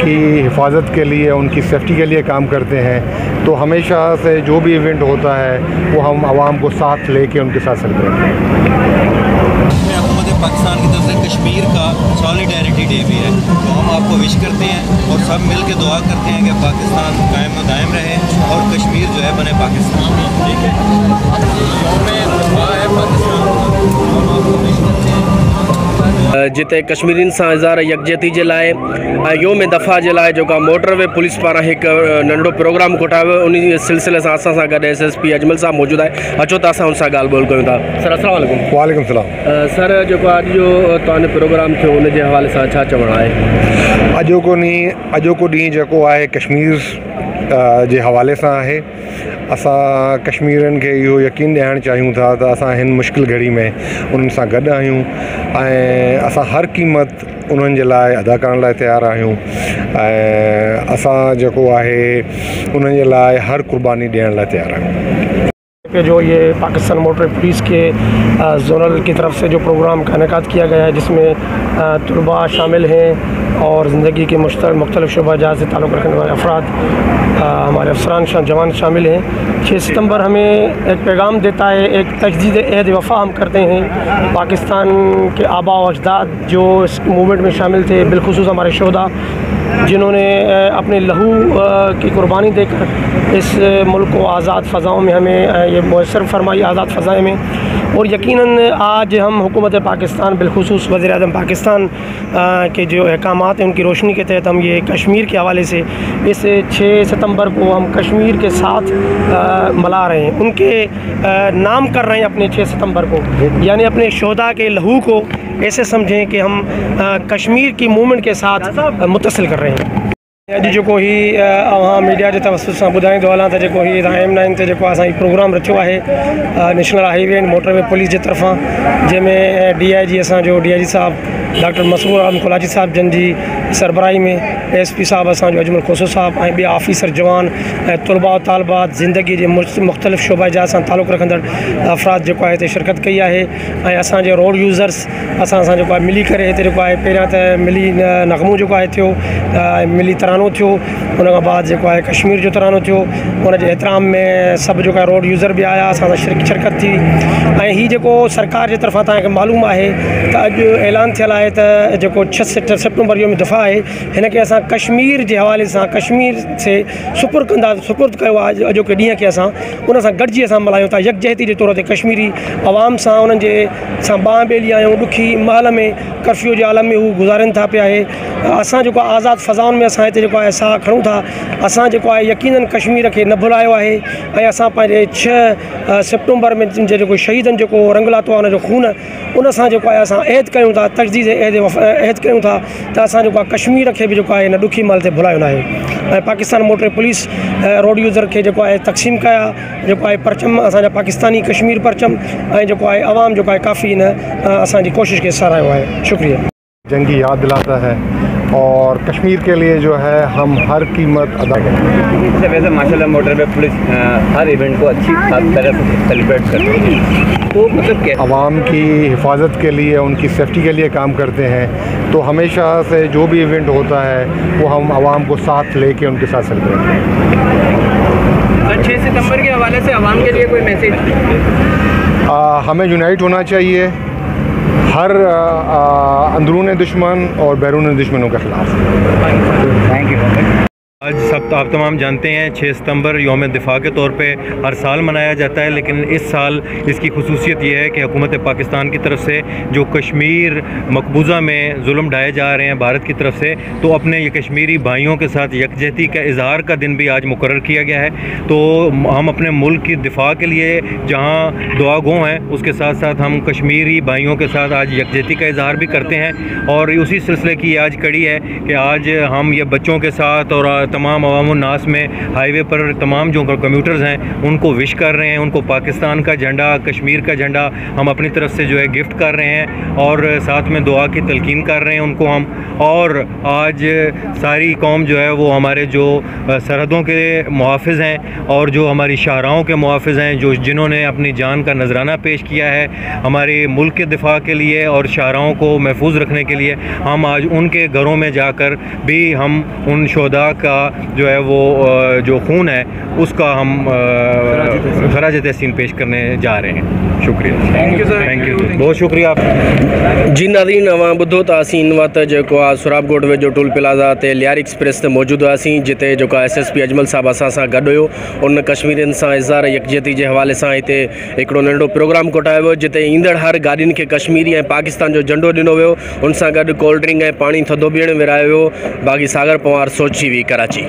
उनकी हिफाजत के लिए, उनकी सेफ्टी के लिए काम करते हैं। तो हमेशा से जो भी इवेंट होता है वो हम आवाम को साथ लेके उनके साथ सेलिब्रेट करते हैं। हुकूमत पाकिस्तान की तरफ से कश्मीर का सॉलिडेरिटी डे भी है, तो हम आपको विश करते हैं और सब मिल के दुआ करते हैं कि पाकिस्तान कायम व दायम रहे और कश्मीर जो है बने पाकिस्तान। ठीक है, जिते कश्मीरियुनि सां इज़हार यकजहती जे लाइ ऐं योम दफ़ा जे लाइ जेका मोटरवे पुलिस पारां हिकु नंढो प्रोग्राम कोठायो वियो, उन सिलसिले सां असां सां गॾु SSP अजमल साहब मौजूदु आहे। अचो त असां हुन सां ॻाल्हि ॿोल कयूं था। सर अस्सलाम वालेकुम। वालेकुम सलाम। सर जेको अॼु जो तव्हांजो प्रोग्राम थियो उन जे हवाले सां छा चवणु आहे? अॼोको ॾींहुं जेको आहे कश्मीर जे हवाले सां आहे। असां कश्मीरियुनि खे इहो यकीन ॾियारणु चाहियूं था त असां हिन मुश्किल घड़ी में उन्हनि सां गॾु आहियूं ऐं असां हर क़ीमत उन्हनि जे लाइ अदा करण लाइ तयारु आहियूं ऐं असां जेको आहे उन्हनि जे लाइ हर कुर्बानी ॾियण लाइ तयारु आहियूं। जो ये पाकिस्तान मोटर पुलिस के जोनल की तरफ से जो प्रोग्राम का इनेकाद किया गया है, जिसमें तलबा शामिल हैं और ज़िंदगी के मुख्तलिफ़ शुबा जहाँ से ताल्लुक़ रखने वाले अफराद, हमारे अफसरान जवान शामिल हैं। 6 सितंबर हमें एक पैगाम देता है, एक तजदीद अहद वफ़ा हम करते हैं। पाकिस्तान के आबा व अजदाद जो इस मूवमेंट में शामिल थे, बिलखुसूस हमारे शोधा जिन्होंने अपने लहू की कुर्बानी देकर इस मुल्क को आज़ाद फ़ज़ाओं में हमें ये मुयस्सर फरमाई, आज़ाद फ़ज़ाएँ में। और यकीनन आज हम हुकूमत पाकिस्तान बिलखुसूस वज़ीर-ए-आज़म पाकिस्तान के जो अहकामात हैं उनकी रोशनी के तहत हम ये कश्मीर के हवाले से इस 6 सितंबर को हम कश्मीर के साथ मना रहे हैं, उनके नाम कर रहे हैं अपने 6 सितंबर को, यानी अपने शोधा के लहू को ऐसे समझें कि हम कश्मीर की मूवमेंट के साथ मुत्तसिल कर रहे हैं। अॼु जेको ही वहाँ मीडिया जे तवसुत सां ॿुधाईंदो हलां त जेको ही M9 ते जेको असां प्रोग्राम रखियो आहे national highway and motorway police जे तरफ़ां, जंहिंमें DIG असांजो DIG साहब डॉक्टर मसूर आलम कोलाची साहब जन जी सरबराही में ASP साहब असांजो अजमल खोसो साहब ऐं ॿिया ऑफिसर जवान ऐं तलबा तालबात ज़िंदगी जे मुख़्तलिफ़ शोबा जा सां ताल्लुक़ रखंदड़ अफ़राद जेको आहे हिते शिरकत कई आहे ऐं असांजे रोड यूज़र्स असां जेको आहे मिली करे हिते जेको आहे पहिरियां त मिली नग़मो जेको आहे थियो, मिली तरानो थियो, उन खां बाद जेको आहे कश्मीर जो तरानो थियो, उन जे एतिराम में सभु जेको आहे रोड यूज़र बि आया, असां सां शिरकत थी। ऐं हीअ जेको सरकार जे तरफ़ां तव्हांखे मालूम आहे त अॼु ऐलान थियल आहे त जेको 6 सितंबर योम दफ़ा आहे, हिन खे असां कश्मीर जे हवाले सां कश्मीर से सुपुर्द कयो आहे। अॼोके ॾींहं खे असां उन सां गॾिजी असां मल्हायूं था, यकजहती जे तौर ते कश्मीरी आवाम सां उन्हनि जे सां बांह ॿेली आहियूं। ॾुखी महल में कर्फ्यू जे आलम में हू गुज़ारनि था पिया आहे। असां जेको आज़ाद फ़ज़ाउनि में असां हिते जेको आहे साह खणूं था, असां जेको आहे यकीनन कश्मीर खे न भुलायो आहे ऐं असां पंहिंजे 6 सितंबर में जेको शहीदनि जेको रंग लाथो आहे उनजो खून, उन सां जेको आहे असां अहद कयूं था, तजदीद अहद कयूं था त असां जेको आहे कश्मीर खे बि जेको आहे हिन ॾुखी महल ते भुलायो न आहे। ऐं Pakistan motor police road user खे जेको आहे तक़सीम कया जेको आहे परचम, असांजा पाकिस्तानी कश्मीर परचम, ऐं जेको आहे आवाम जेको आहे काफ़ी हिन असांजी कोशिश खे सराहियो आहे। शुक्रिया। जंगी याद दिलाता है और कश्मीर के लिए जो है हम हर कीमत अदा करें। वैसे माशाल्लाह मोटरवे पुलिस हर इवेंट को अच्छी तरह से सेलिब्रेट करती है, तो मतलब क्या आवाम की हिफाजत के लिए, उनकी सेफ्टी के लिए काम करते हैं। तो हमेशा से जो भी इवेंट होता है वो हम आवाम को साथ लेके उनके साथ सेलिब्रेट करते हैं। 6 सितंबर के हवाले से आवाम के लिए कोई मैसेज? हमें यूनाइट होना चाहिए हर अंदरून दुश्मन और बैरून दुश्मनों के ख़िलाफ़। Thank you. आज सब आप तमाम जानते हैं 6 सितंबर यौम दिफा के तौर पे हर साल मनाया जाता है, लेकिन इस साल इसकी खसूसियत ये है कि हुकूमत पाकिस्तान की तरफ से जो कश्मीर मकबूजा में जुल्म ढाए जा रहे हैं भारत की तरफ से, तो अपने ये कश्मीरी भाइयों के साथ यकजहती का इजहार का दिन भी आज मुकर्रर किया गया है। तो हम अपने मुल्क की दिफा के लिए जहाँ दुआ गो हैं, उसके साथ साथ हम कश्मीरी भाइयों के साथ आज यकजहती का इजहार भी करते हैं। और उसी सिलसिले की आज कड़ी है कि आज हम ये बच्चों के साथ और तमाम अवाम-उन-नास में हाईवे पर तमाम जो कम्यूटर्स हैं उनको विश कर रहे हैं, उनको पाकिस्तान का झंडा, कश्मीर का झंडा हम अपनी तरफ से जो है गिफ्ट कर रहे हैं और साथ में दुआ की तलकीन कर रहे हैं उनको हम। और आज सारी कौम जो है वो हमारे जो सरहदों के मुहाफ़िज़ हैं और जो हमारी शाहराहों के मुहाफ़िज़ हैं, जो जिन्होंने अपनी जान का नजराना पेश किया है हमारे मुल्क के दिफा के लिए और शाहराहों को महफूज रखने के लिए, हम आज उनके घरों में जाकर भी हम उन शोहदा का जो है वो जो खून है उसका हम खराज तहसीन पेश करने जा रहे हैं। शुक्रिया, thank you sir, thank you, बहुत शुक्रिया। जी नाज़रीन, अवां ॿुधो त असीं इन वक़्त जेको आहे सुराबकोट वेझो टोल प्लाज़ा ते लियार एक्सप्रेस ते मौजूदु हुआसीं, जिते जेको SSP अजमल साहब असां सां गॾु हुयो। उन कश्मीरियुनि सां इज़हार यकजहती जे हवाले सां हिते हिकिड़ो नंढो प्रोग्राम कोठायो वियो, जिते ईंदड़ हर गाॾियुनि खे कश्मीरी ऐं पाकिस्तान जो झंडो ॾिनो वियो। उन सां गॾु कोल्ड ड्रिंक ऐं पाणी थधो पीअणु विरायो वियो। बाग़ी सागर पवार, सोची वी, कराची।